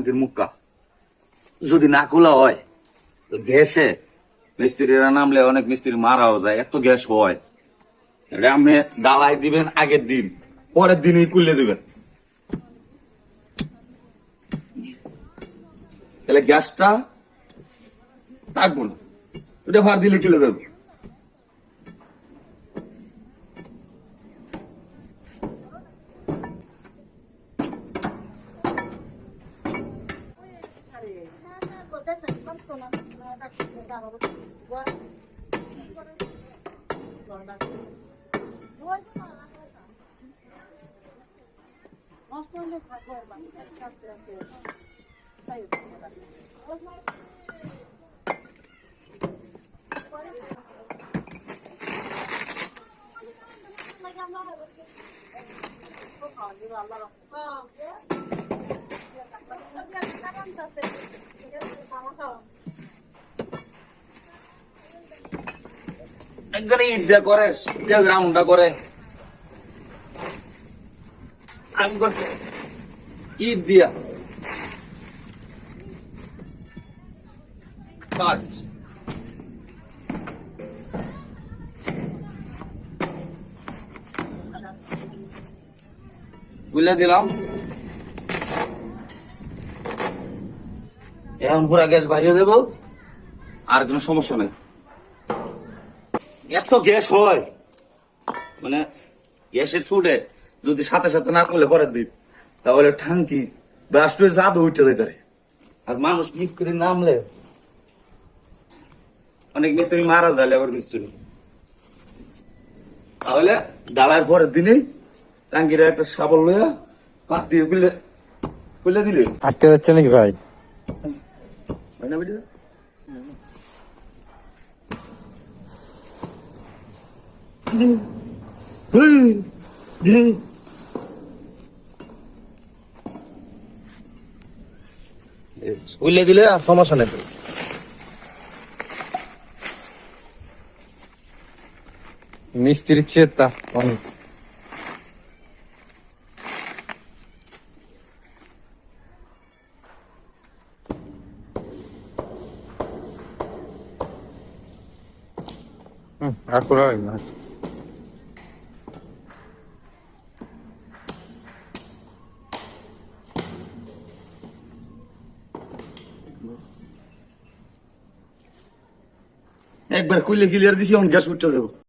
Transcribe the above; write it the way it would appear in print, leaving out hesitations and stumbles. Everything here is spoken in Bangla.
টাঙ্কির মুক্কা যদি না খোলা হয় গ্যাসে মিস্ত্রিরা নামলে অনেক মিস্ত্রি মারাও যায়, এত গ্যাস হয়। এটা আপনি ডালাই দিবেন আগের দিন, পরের দিনই খুলে দিবেন, তাহলে গ্যাসটা থাকবো না। ওটা ভার দিলে চলে যাবে। একজনে ইট দিয়ে করে, গ্রাউন্ডটা করে, আমি করছি ইট দিয়া কাজ। বুঝলে দিলাম, এখন পুরা গ্যাস বাড়িয়ে দেবো, আর কোনো সমস্যা নেই। এত গ্যাস হয় মানে গ্যাসের ছুটে যদি সাথে সাথে না করলে পরের দিন, তাহলে ঠাঙ্কি ব্রাস্ট হয়ে জাদু উঠতে যেতে পারে। আর মানুষ লিক করে নামলে অনেক মিস্ত্রি মারা যায়, লেবার মিস্ত্রি। তাহলে ডালার পরের দিনেই টাঙ্কিটা একটা সাবল লইয়া পাত দিয়ে খুলে দিলে হাঁটতে যাচ্ছে নাকি ভাই? হয় না বুঝলে? উল্লে দিলে আর সমস্যা নেই। মিস্ত্রির চেতা অনেক। আর করা হয় না। একবার খুললে ক্লিয়ার দিছি, এখন গ্যাস উঠতে দেবো।